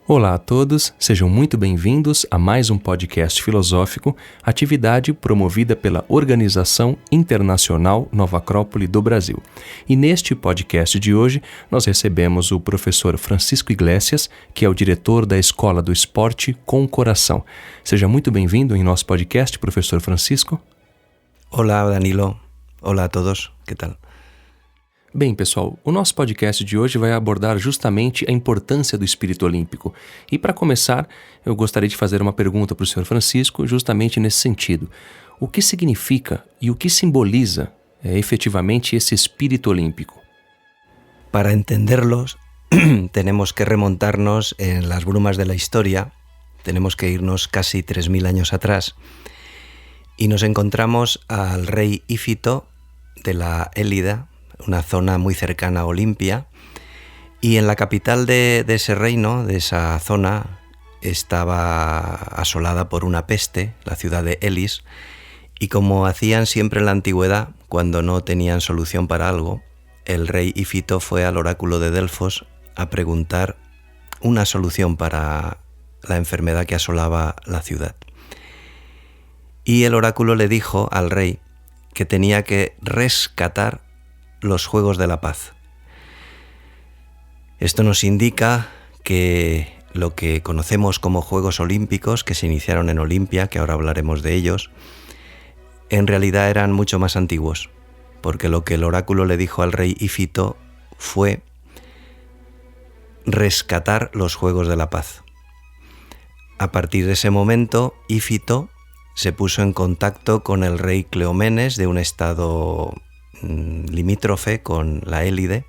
Olá a todos, sejam muito bem-vindos a mais um podcast filosófico, atividade promovida pela Organização Internacional Nova Acrópole do Brasil. E neste podcast de hoje, nós recebemos o professor Francisco Iglesias, que é o diretor da Escola do Esporte com Coração. Seja muito bem-vindo em nosso podcast, professor Francisco. Olá, Danilo. Olá a todos, que tal? Bem, pessoal, o nosso podcast de hoje vai abordar justamente a importância do espírito olímpico. E para começar, eu gostaria de fazer uma pergunta para o Sr. Francisco justamente nesse sentido. O que significa e o que simboliza efetivamente esse espírito olímpico? Para entenderlos, tenemos que remontarnos en las brumas de la historia, tenemos que irnos casi 3.000 años atrás, y nos encontramos al rey Ífito de la Élida, una zona muy cercana a Olimpia, y en la capital de ese reino, de esa zona, estaba asolada por una peste, la ciudad de Elis, y como hacían siempre en la antigüedad, cuando no tenían solución para algo, el rey Ífito fue al oráculo de Delfos a preguntar una solución para la enfermedad que asolaba la ciudad. Y el oráculo le dijo al rey que tenía que rescatar los Juegos de la Paz. Esto nos indica que lo que conocemos como Juegos Olímpicos, que se iniciaron en Olimpia, que ahora hablaremos de ellos, en realidad eran mucho más antiguos, porque lo que el oráculo le dijo al rey Ífito fue rescatar los Juegos de la Paz. A partir de ese momento, Ífito se puso en contacto con el rey Cleomenes de un estado limítrofe con la Élide,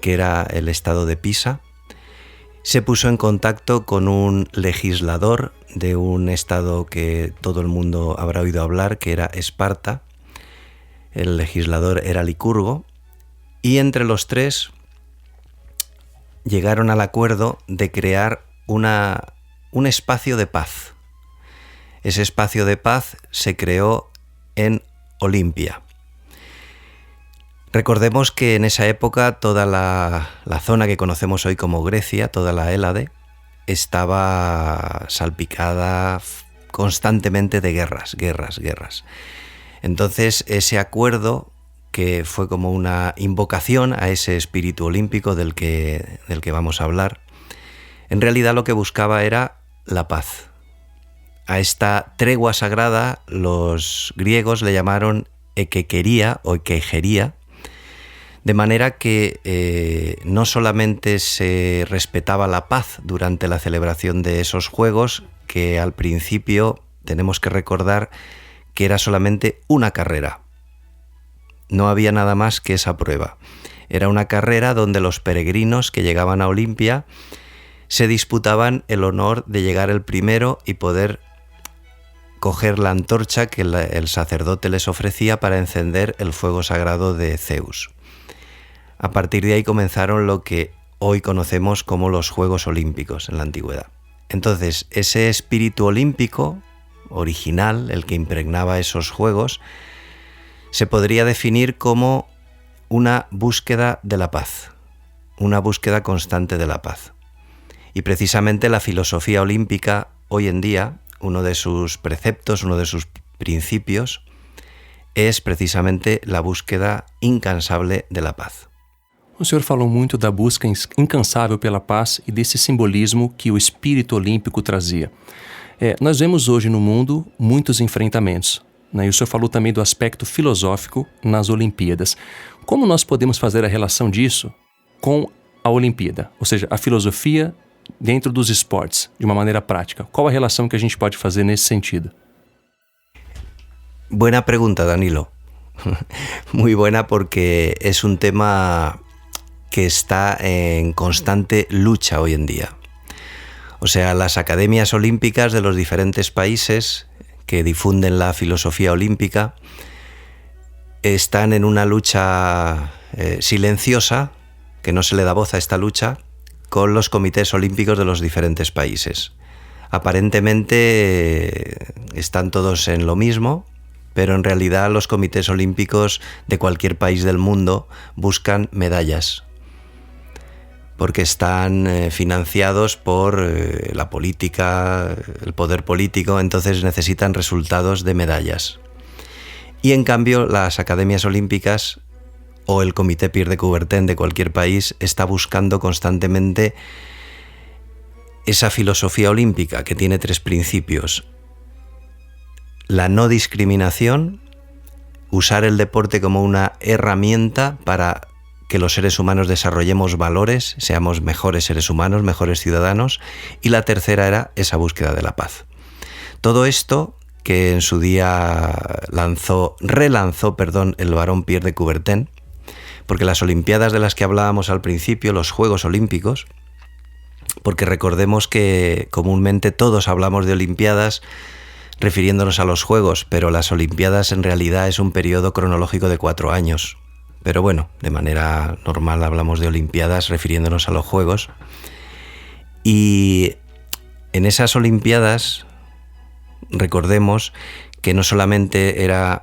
que era el estado de Pisa. Se puso en contacto con un legislador de un estado que todo el mundo habrá oído hablar, que era Esparta. El legislador era Licurgo, y entre los tres llegaron al acuerdo de crear un espacio de paz. Ese espacio de paz se creó en Olimpia. Recordemos que en esa época toda la zona que conocemos hoy como Grecia, toda la Hélade, estaba salpicada constantemente de guerras. Entonces ese acuerdo, que fue como una invocación a ese espíritu olímpico del que vamos a hablar, en realidad lo que buscaba era la paz. A esta tregua sagrada los griegos le llamaron ekekeria o ekegeria, de manera que no solamente se respetaba la paz durante la celebración de esos juegos, que al principio tenemos que recordar que era solamente una carrera. No había nada más que esa prueba. Era una carrera donde los peregrinos que llegaban a Olimpia se disputaban el honor de llegar el primero y poder coger la antorcha que el sacerdote les ofrecía para encender el fuego sagrado de Zeus. A partir de ahí comenzaron lo que hoy conocemos como los Juegos Olímpicos en la antigüedad. Entonces, ese espíritu olímpico original, el que impregnaba esos juegos, se podría definir como una búsqueda de la paz, una búsqueda constante de la paz. Y precisamente la filosofía olímpica hoy en día, uno de sus preceptos, uno de sus principios, es precisamente la búsqueda incansable de la paz. O senhor falou muito da busca incansável pela paz e desse simbolismo que o espírito olímpico trazia. Nós vemos hoje no mundo muitos enfrentamentos, né? E o senhor falou também do aspecto filosófico nas Olimpíadas. Como nós podemos fazer a relação disso com a Olimpíada? Ou seja, a filosofia dentro dos esportes, de uma maneira prática. Qual a relação que a gente pode fazer nesse sentido? Buena pregunta, Danilo. Muy buena, porque es un tema que está en constante lucha hoy en día. O sea, las academias olímpicas de los diferentes países que difunden la filosofía olímpica están en una lucha silenciosa, que no se le da voz a esta lucha, con los comités olímpicos de los diferentes países. Aparentemente están todos en lo mismo, pero en realidad los comités olímpicos de cualquier país del mundo buscan medallas. porque están financiados por la política, el poder político, entonces necesitan resultados de medallas. Y en cambio las academias olímpicas o el Comité Pierre de Coubertin de cualquier país está buscando constantemente esa filosofía olímpica que tiene 3 principios: la no discriminación, usar el deporte como una herramienta para que los seres humanos desarrollemos valores, seamos mejores seres humanos, mejores ciudadanos, y la tercera era esa búsqueda de la paz. Todo esto que en su día relanzó el barón Pierre de Coubertin, porque las Olimpiadas de las que hablábamos al principio, los Juegos Olímpicos, porque recordemos que comúnmente todos hablamos de Olimpiadas refiriéndonos a los Juegos, pero las Olimpiadas en realidad es un periodo cronológico de 4 años. Pero bueno, de manera normal hablamos de Olimpiadas refiriéndonos a los Juegos. Y en esas Olimpiadas, recordemos que no solamente era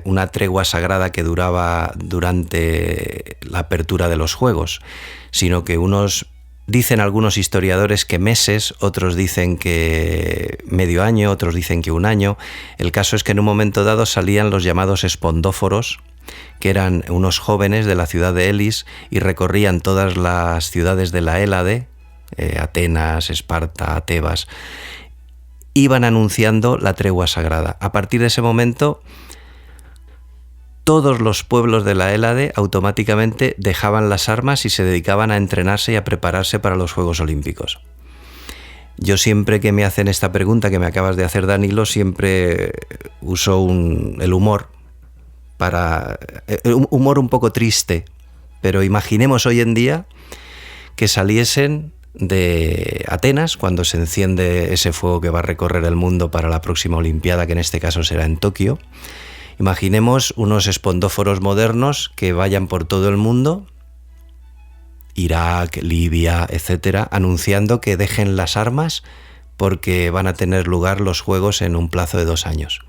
una tregua sagrada que duraba durante la apertura de los Juegos, sino que dicen algunos historiadores que meses, otros dicen que medio año, otros dicen que 1 año. El caso es que en un momento dado salían los llamados espondóforos, que eran unos jóvenes de la ciudad de Elis y recorrían todas las ciudades de la Hélade, Atenas, Esparta, Tebas, iban anunciando la tregua sagrada. A partir de ese momento, todos los pueblos de la Hélade automáticamente dejaban las armas y se dedicaban a entrenarse y a prepararse para los Juegos Olímpicos. Yo siempre que me hacen esta pregunta que me acabas de hacer, Danilo, siempre uso el humor, un humor un poco triste, pero imaginemos hoy en día que saliesen de Atenas, cuando se enciende ese fuego que va a recorrer el mundo para la próxima Olimpiada, que en este caso será en Tokio. Imaginemos unos espondóforos modernos que vayan por todo el mundo, Irak, Libia, etcétera, anunciando que dejen las armas porque van a tener lugar los Juegos en un plazo de 2 años.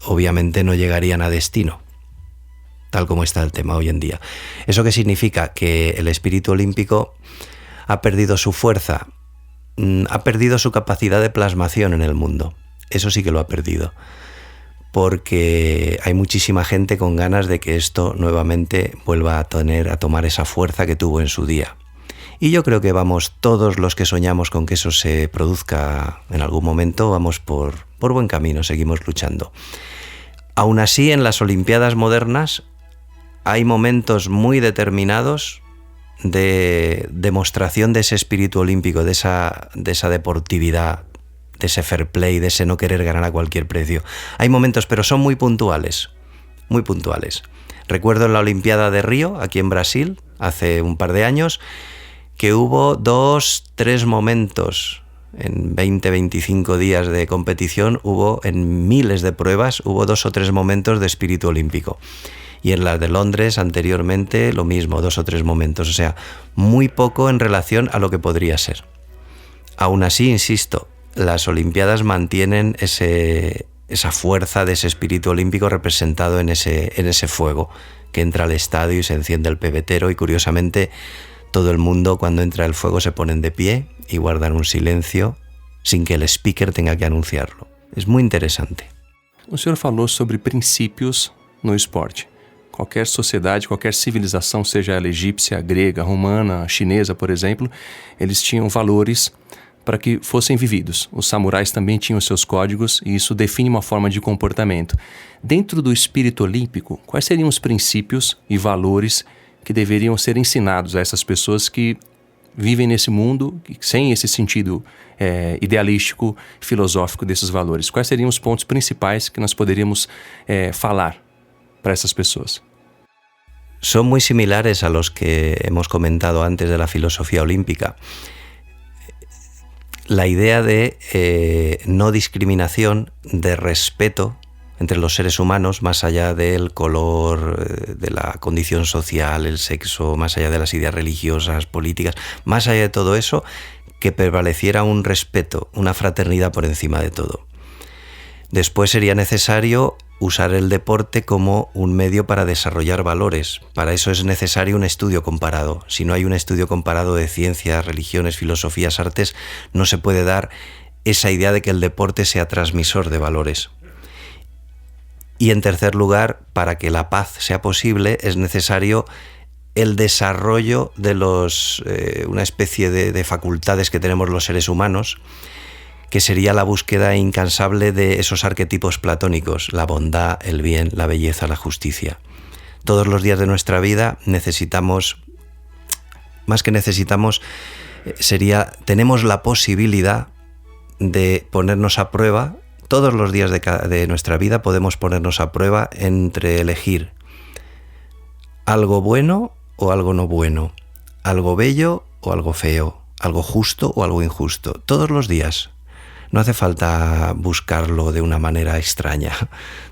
Obviamente no llegarían a destino, tal como está el tema hoy en día. ¿Eso qué significa? Que el espíritu olímpico ha perdido su fuerza, ha perdido su capacidad de plasmación en el mundo. Eso sí que lo ha perdido, porque hay muchísima gente con ganas de que esto nuevamente vuelva a tomar esa fuerza que tuvo en su día. Y yo creo que todos los que soñamos con que eso se produzca en algún momento, vamos por buen camino, seguimos luchando. Aún así, en las Olimpiadas modernas hay momentos muy determinados de demostración de ese espíritu olímpico, de esa deportividad, de ese fair play, de ese no querer ganar a cualquier precio. Hay momentos, pero son muy puntuales, muy puntuales. Recuerdo en la Olimpiada de Río, aquí en Brasil, hace un par de años, que hubo 2-3 momentos en 20-25 días de competición, en miles de pruebas, hubo 2 o 3 momentos de espíritu olímpico. Y en la de Londres anteriormente lo mismo, 2 o 3 momentos. O sea, muy poco en relación a lo que podría ser. Aún así, insisto, las Olimpiadas mantienen esa fuerza de ese espíritu olímpico representado en ese fuego que entra al estadio y se enciende el pebetero, y curiosamente todo el mundo cuando entra el fuego se ponen de pie y guardan un silencio sin que el speaker tenga que anunciarlo. Es muy interesante. O senhor falou sobre princípios no esporte. Qualquer sociedade, qualquer civilização, seja ela egípcia, grega, romana, chinesa, por exemplo, eles tinham valores para que fossem vividos. Os samurais também tinham seus códigos e isso define uma forma de comportamento. Dentro do espírito olímpico, quais seriam os princípios e valores que deveriam ser ensinados a essas pessoas que vivem nesse mundo sem esse sentido idealístico, filosófico desses valores? Quais seriam os pontos principais que nós poderíamos falar para essas pessoas? Son muy similares a los que hemos comentado antes de la filosofía olímpica. La idea de no discriminación, de respeto entre los seres humanos, más allá del color, de la condición social, el sexo, más allá de las ideas religiosas, políticas, más allá de todo eso, que prevaleciera un respeto, una fraternidad por encima de todo. Después sería necesario usar el deporte como un medio para desarrollar valores. Para eso es necesario un estudio comparado. Si no hay un estudio comparado de ciencias, religiones, filosofías, artes, no se puede dar esa idea de que el deporte sea transmisor de valores. Y en tercer lugar, para que la paz sea posible, es necesario el desarrollo de una especie de facultades que tenemos los seres humanos, que sería la búsqueda incansable de esos arquetipos platónicos, la bondad, el bien, la belleza, la justicia. Todos los días de nuestra vida tenemos la posibilidad de ponernos a prueba. Todos los días de nuestra vida podemos ponernos a prueba entre elegir algo bueno o algo no bueno, algo bello o algo feo, algo justo o algo injusto. Todos los días. No hace falta buscarlo de una manera extraña.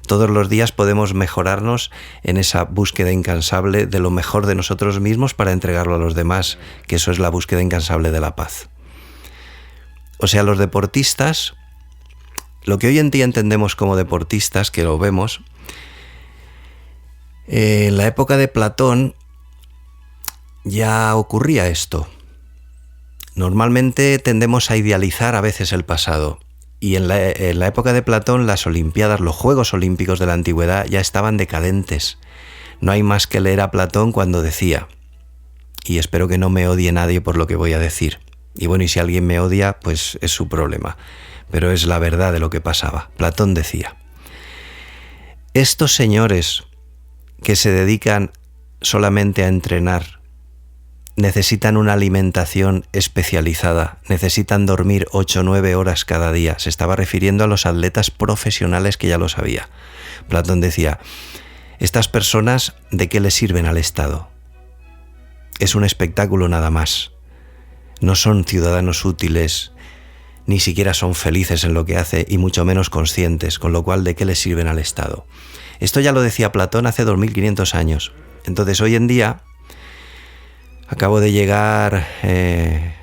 Todos los días podemos mejorarnos en esa búsqueda incansable de lo mejor de nosotros mismos para entregarlo a los demás, que eso es la búsqueda incansable de la paz. O sea, los deportistas, lo que hoy en día entendemos como deportistas, que lo vemos, en la época de Platón ya ocurría esto. Normalmente tendemos a idealizar a veces el pasado, y en la época de Platón las Olimpiadas, los Juegos Olímpicos de la Antigüedad ya estaban decadentes. No hay más que leer a Platón cuando decía, y espero que no me odie nadie por lo que voy a decir, y bueno, y si alguien me odia, pues es su problema, pero es la verdad de lo que pasaba. Platón decía, estos señores que se dedican solamente a entrenar, necesitan una alimentación especializada, necesitan dormir 8 o 9 horas cada día. Se estaba refiriendo a los atletas profesionales, que ya lo sabía. Platón decía, estas personas, ¿de qué les sirven al Estado? Es un espectáculo nada más. No son ciudadanos útiles, ni siquiera son felices en lo que hace, y mucho menos conscientes, con lo cual, ¿de qué les sirven al Estado? Esto ya lo decía Platón hace 2500 años. Entonces, hoy en día, acabo de llegar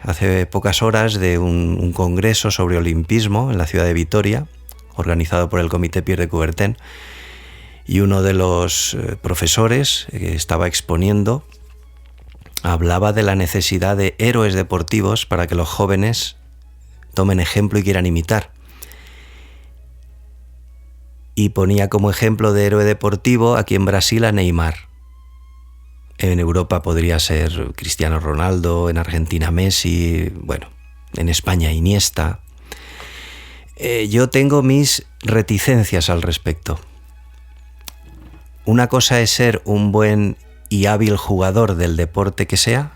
hace pocas horas de un congreso sobre olimpismo en la ciudad de Vitoria, organizado por el Comité Pierre de Coubertin, y uno de los profesores que estaba exponiendo hablaba de la necesidad de héroes deportivos para que los jóvenes tomen ejemplo y quieran imitar. Y ponía como ejemplo de héroe deportivo aquí en Brasil a Neymar. En Europa podría ser Cristiano Ronaldo, en Argentina Messi, bueno, en España Iniesta. Yo tengo mis reticencias al respecto. Una cosa es ser un buen y hábil jugador del deporte que sea,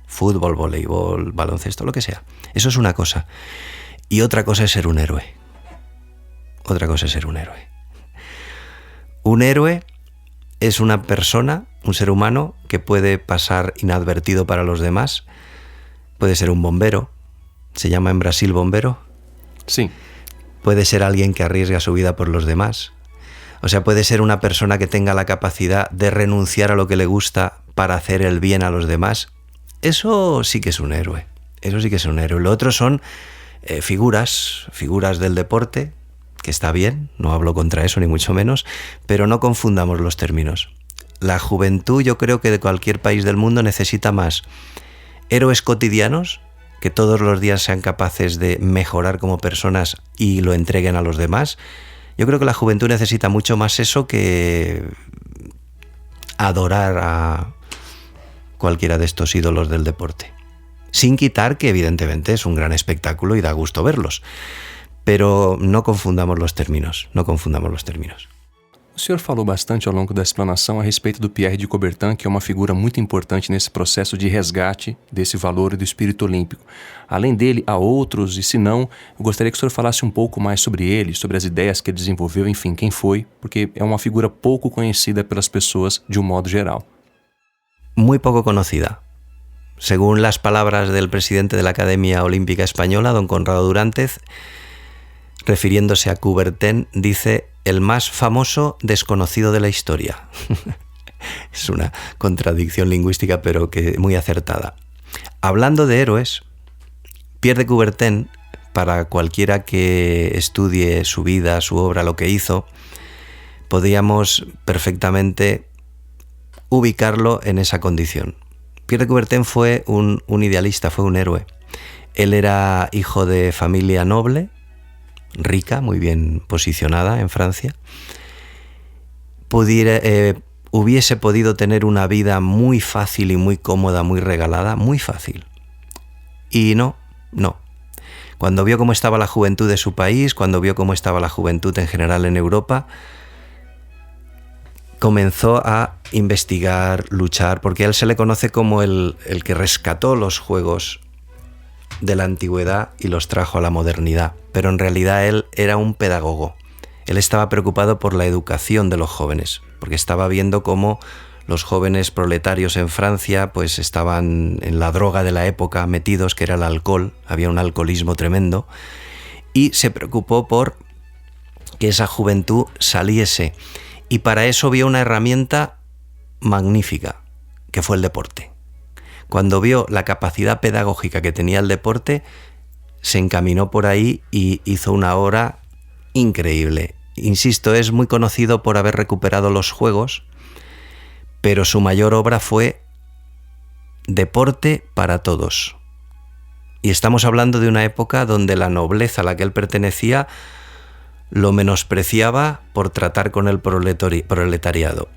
fútbol, voleibol, baloncesto, lo que sea. Eso es una cosa. Y otra cosa es ser un héroe. Otra cosa es ser un héroe. Un héroe es una persona, un ser humano, que puede pasar inadvertido para los demás. Puede ser un bombero. ¿Se llama en Brasil bombero? Sí. Puede ser alguien que arriesga su vida por los demás. O sea, puede ser una persona que tenga la capacidad de renunciar a lo que le gusta para hacer el bien a los demás. Eso sí que es un héroe. Eso sí que es un héroe. Lo otro son figuras del deporte, que está bien, no hablo contra eso ni mucho menos, pero no confundamos los términos. La juventud, yo creo que de cualquier país del mundo, necesita más héroes cotidianos que todos los días sean capaces de mejorar como personas y lo entreguen a los demás. Yo creo que la juventud necesita mucho más eso que adorar a cualquiera de estos ídolos del deporte. Sin quitar que evidentemente es un gran espectáculo y da gusto verlos. Pero no confundamos los términos, no confundamos los términos. O senhor falou bastante ao longo da explanação a respeito do Pierre de Coubertin, que é uma figura muito importante nesse processo de resgate desse valor e do espírito olímpico. Além dele, há outros, e se não, eu gostaria que o senhor falasse um pouco mais sobre ele, sobre as ideias que ele desenvolveu, enfim, quem foi, porque é uma figura pouco conhecida pelas pessoas de um modo geral. Muy poco conocida. Según las palabras del presidente de la Academia Olímpica Española, don Conrado Durantez, refiriéndose a Coubertin, dice: el más famoso desconocido de la historia. Es una contradicción lingüística, pero que muy acertada. Hablando de héroes, Pierre de Coubertin para cualquiera que estudie su vida, su obra, lo que hizo, podríamos perfectamente ubicarlo en esa condición. Pierre de Coubertin fue un idealista, fue un héroe. Él era hijo de familia noble, rica, muy bien posicionada en Francia. Hubiese podido tener una vida muy fácil y muy cómoda, muy regalada, muy fácil. Y no. Cuando vio cómo estaba la juventud de su país, cuando vio cómo estaba la juventud en general en Europa, comenzó a investigar, luchar, porque a él se le conoce como el que rescató los juegos de la antigüedad y los trajo a la modernidad. Pero en realidad él era un pedagogo. Él estaba preocupado por la educación de los jóvenes, porque estaba viendo cómo los jóvenes proletarios en Francia pues estaban en la droga de la época metidos, que era el alcohol, había un alcoholismo tremendo, y se preocupó por que esa juventud saliese. Y para eso vio una herramienta magnífica, que fue el deporte. Cuando vio la capacidad pedagógica que tenía el deporte, se encaminó por ahí y hizo una obra increíble. Insisto, es muy conocido por haber recuperado los juegos, pero su mayor obra fue Deporte para todos. Y estamos hablando de una época donde la nobleza a la que él pertenecía lo menospreciaba por tratar con el proletariado,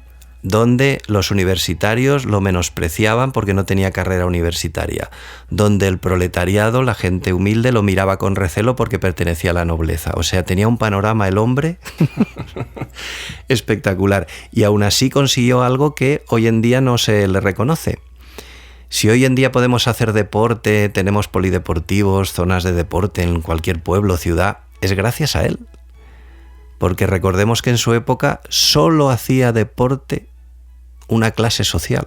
donde los universitarios lo menospreciaban porque no tenía carrera universitaria, donde el proletariado, la gente humilde, lo miraba con recelo porque pertenecía a la nobleza. O sea, tenía un panorama el hombre espectacular, y aún así consiguió algo que hoy en día no se le reconoce. Si hoy en día podemos hacer deporte, tenemos polideportivos, zonas de deporte en cualquier pueblo, ciudad, es gracias a él. Porque recordemos que en su época solo hacía deporte una clase social,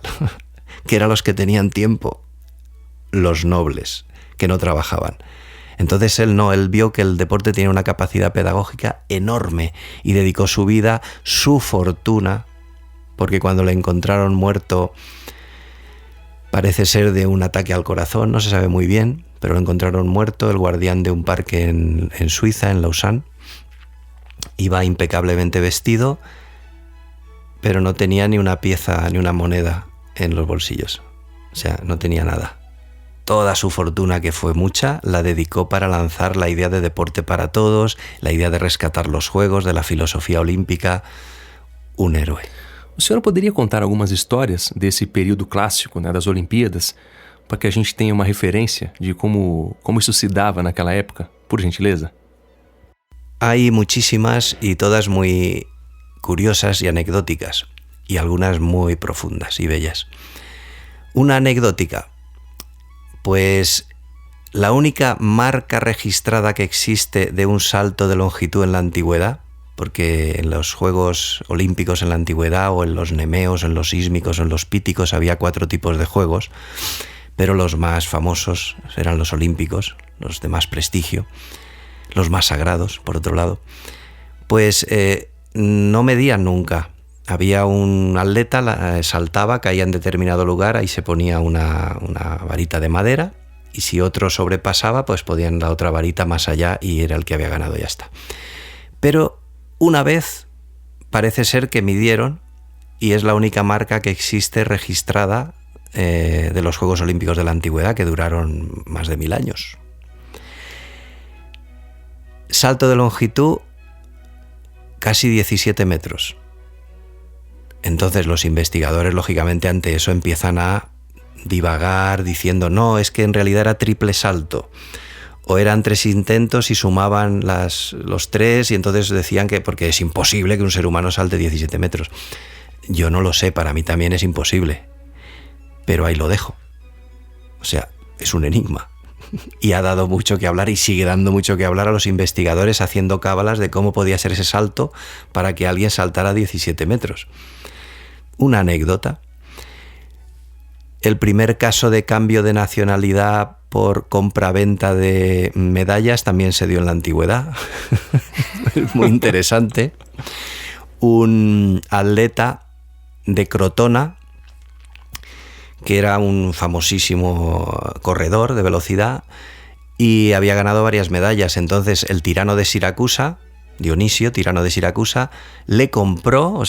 que eran los que tenían tiempo, los nobles, que no trabajaban. Entonces él vio que el deporte tenía una capacidad pedagógica enorme y dedicó su vida, su fortuna, porque cuando le encontraron muerto, parece ser de un ataque al corazón, no se sabe muy bien, pero lo encontraron muerto, el guardián de un parque en Suiza, en Lausanne. Iba impecablemente vestido, pero no tenía ni una pieza, ni una moneda en los bolsillos. O sea, no tenía nada. Toda su fortuna, que fue mucha, la dedicó para lanzar la idea de deporte para todos, la idea de rescatar los juegos, de la filosofía olímpica. Un héroe. O senhor poderia contar algumas histórias desse período clássico, né, das Olimpíadas, para que a gente tenha uma referência de como isso se dava naquela época, por gentileza? Hay muchísimas y todas muy curiosas y anecdóticas, y algunas muy profundas y bellas. Una anecdótica, pues la única marca registrada que existe de un salto de longitud en la antigüedad, porque en los Juegos Olímpicos en la antigüedad, o en los nemeos, en los sísmicos, o en los píticos, había 4 tipos de juegos, pero los más famosos eran los olímpicos, los de más prestigio, los más sagrados, por otro lado, pues no medían nunca. Había un atleta, saltaba, caía en determinado lugar, ahí se ponía una varita de madera, y si otro sobrepasaba, pues podían la otra varita más allá y era el que había ganado, ya está. Pero una vez parece ser que midieron, y es la única marca que existe registrada de los Juegos Olímpicos de la Antigüedad, que duraron más de 1000 años. Salto de longitud, casi 17 metros. Entonces los investigadores, lógicamente, ante eso empiezan a divagar diciendo, no, es que en realidad era triple salto, o eran 3 intentos y sumaban los 3, y entonces decían que porque es imposible que un ser humano salte 17 metros. Yo no lo sé, para mí también es imposible, pero ahí lo dejo. O sea, es un enigma. Y ha dado mucho que hablar y sigue dando mucho que hablar a los investigadores, haciendo cábalas de cómo podía ser ese salto para que alguien saltara 17 metros. Una anécdota. El primer caso de cambio de nacionalidad por compra-venta de medallas también se dio en la antigüedad. Muy interesante. Un atleta de Crotona, que era un famosísimo corredor de velocidad, y había ganado varias medallas. Entonces el tirano de Siracusa, Dionisio, tirano de Siracusa, le compró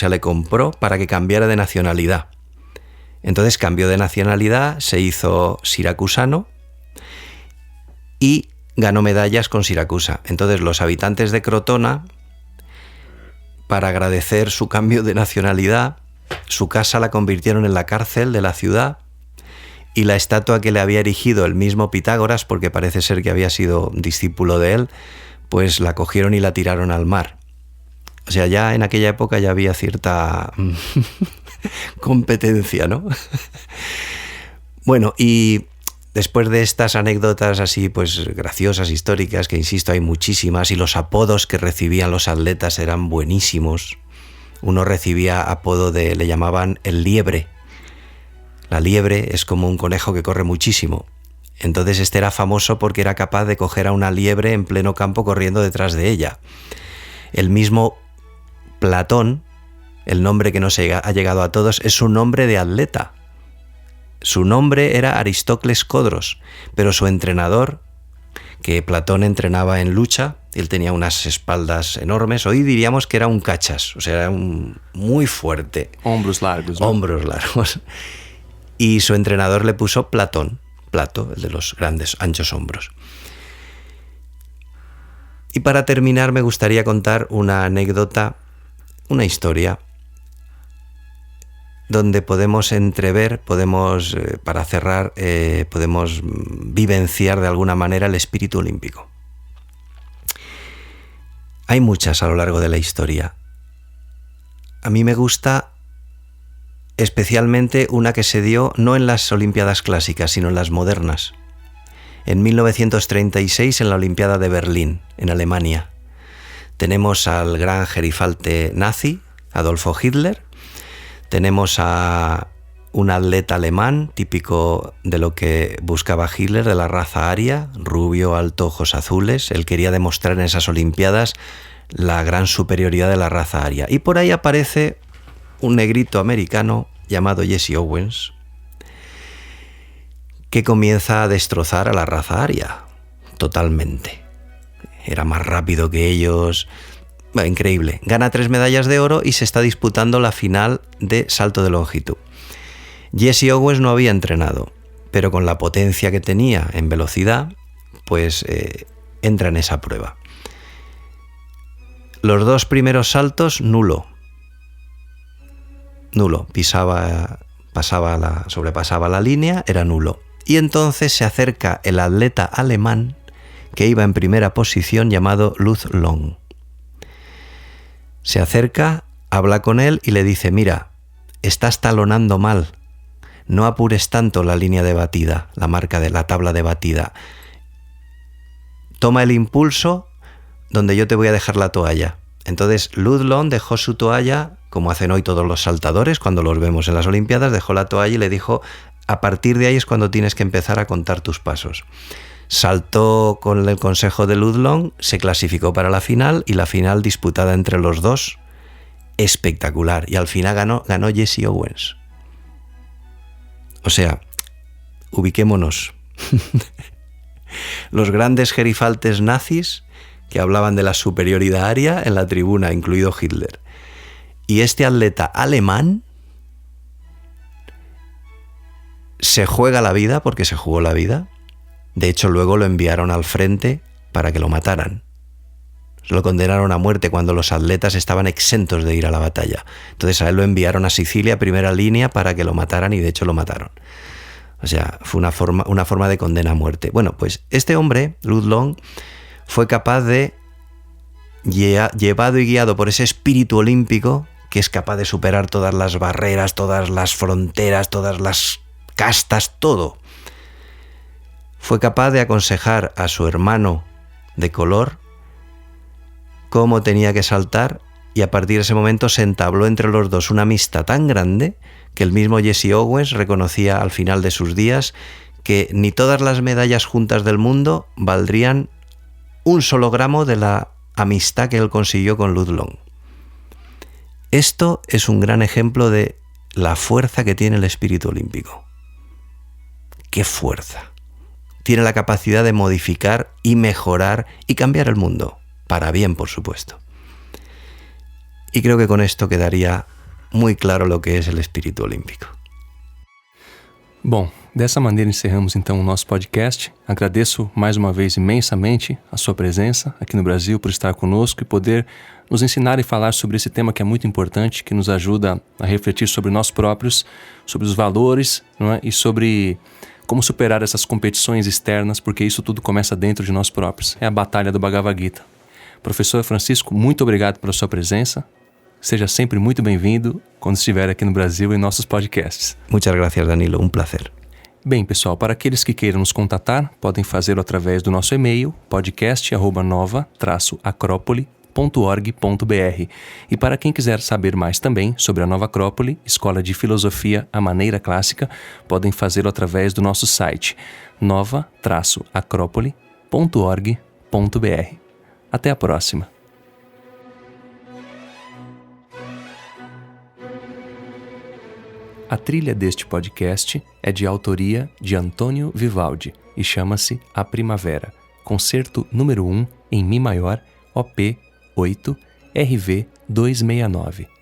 para que cambiara de nacionalidad. Entonces cambió de nacionalidad, se hizo siracusano y ganó medallas con Siracusa. Entonces los habitantes de Crotona, para agradecer su cambio de nacionalidad, su casa la convirtieron en la cárcel de la ciudad, y la estatua que le había erigido el mismo Pitágoras, porque parece ser que había sido discípulo de él, pues la cogieron y la tiraron al mar. O sea, ya en aquella época ya había cierta competencia, ¿no? Bueno, y después de estas anécdotas así pues graciosas, históricas, que insisto hay muchísimas, y los apodos que recibían los atletas eran buenísimos. Uno recibía apodo le llamaban el liebre. La liebre es como un conejo que corre muchísimo. Entonces este era famoso porque era capaz de coger a una liebre en pleno campo corriendo detrás de ella. El mismo Platón, el nombre que nos ha llegado a todos, es un nombre de atleta. Su nombre era Aristócles Codros, pero su entrenador, que Platón entrenaba en lucha, él tenía unas espaldas enormes, hoy diríamos que era un cachas, o sea, era muy fuerte. Hombros largos, ¿no? Hombros largos. Y su entrenador le puso Platón, Plato, el de los grandes, anchos hombros. Y para terminar me gustaría contar una anécdota, una historia, donde podemos entrever, para cerrar, podemos vivenciar de alguna manera el espíritu olímpico. Hay muchas a lo largo de la historia. A mí me gusta especialmente una que se dio no en las Olimpiadas clásicas, sino en las modernas. En 1936, en la Olimpiada de Berlín, en Alemania, tenemos al gran gerifalte nazi, Adolfo Hitler, tenemos a un atleta alemán, típico de lo que buscaba Hitler, de la raza aria, rubio, alto, ojos azules. Él quería demostrar en esas Olimpiadas la gran superioridad de la raza aria. Y por ahí aparece un negrito americano llamado Jesse Owens, que comienza a destrozar a la raza aria totalmente. Era más rápido que ellos. Bueno, increíble. Gana 3 medallas de oro y se está disputando la final de salto de longitud. Jesse Owens no había entrenado, pero con la potencia que tenía en velocidad, pues entra en esa prueba. Los 2 primeros saltos, nulo. Sobrepasaba la línea, era nulo. Y entonces se acerca el atleta alemán que iba en primera posición, llamado Luz Long. Se acerca, habla con él y le dice: mira, estás talonando mal, no apures tanto la línea de batida, la marca de la tabla de batida. Toma el impulso donde yo te voy a dejar la toalla. Entonces Luz Long dejó su toalla, como hacen hoy todos los saltadores cuando los vemos en las Olimpiadas, dejó la toalla y le dijo: a partir de ahí es cuando tienes que empezar a contar tus pasos. Saltó con el consejo de Luz Long, se clasificó para la final, y la final disputada entre los dos, espectacular. Y al final ganó Jesse Owens. O sea, ubiquémonos. Los grandes gerifaltes nazis que hablaban de la superioridad aria en la tribuna, incluido Hitler. Y este atleta alemán se juega la vida, porque se jugó la vida. De hecho, luego lo enviaron al frente para que lo mataran. Lo condenaron a muerte cuando los atletas estaban exentos de ir a la batalla. Entonces a él lo enviaron a Sicilia, primera línea, para que lo mataran, y de hecho lo mataron. O sea, fue una forma de condena a muerte. Bueno, pues este hombre, Luz Long, fue capaz de, llevado y guiado por ese espíritu olímpico, que es capaz de superar todas las barreras, todas las fronteras, todas las castas, todo. Fue capaz de aconsejar a su hermano de color cómo tenía que saltar, y a partir de ese momento se entabló entre los dos una amistad tan grande que el mismo Jesse Owens reconocía al final de sus días que ni todas las medallas juntas del mundo valdrían un solo gramo de la amistad que él consiguió con Luz Long. Esto es un gran ejemplo de la fuerza que tiene el espíritu olímpico. ¡Qué fuerza! tiene la capacidad de modificar y mejorar y cambiar el mundo, para bien, por supuesto. Y creo que con esto quedaría muy claro lo que es el espíritu olímpico. Bom, dessa maneira encerramos então o nosso podcast. Agradeço mais uma vez imensamente a sua presença aqui no Brasil, por estar conosco e poder nos ensinar e falar sobre esse tema que é muito importante, que nos ajuda a refletir sobre nós próprios, sobre os valores, não é? E sobre como superar essas competições externas, porque isso tudo começa dentro de nós próprios. É a batalha do Bhagavad Gita. Professor Francisco, muito obrigado pela sua presença. Seja sempre muito bem-vindo quando estiver aqui no Brasil em nossos podcasts. Muchas gracias, Danilo. Um placer. Bem, pessoal, para aqueles que queiram nos contatar, podem fazê-lo através do nosso e-mail, podcast@nova-acrópole.org.br. E para quem quiser saber mais também sobre a Nova Acrópole, Escola de Filosofia à Maneira Clássica, podem fazê-lo através do nosso site, nova-acrópole.org.br. Até a próxima! A trilha deste podcast é de autoria de Antônio Vivaldi e chama-se A Primavera, concerto número 1 em Mi maior, OP 8, RV 269.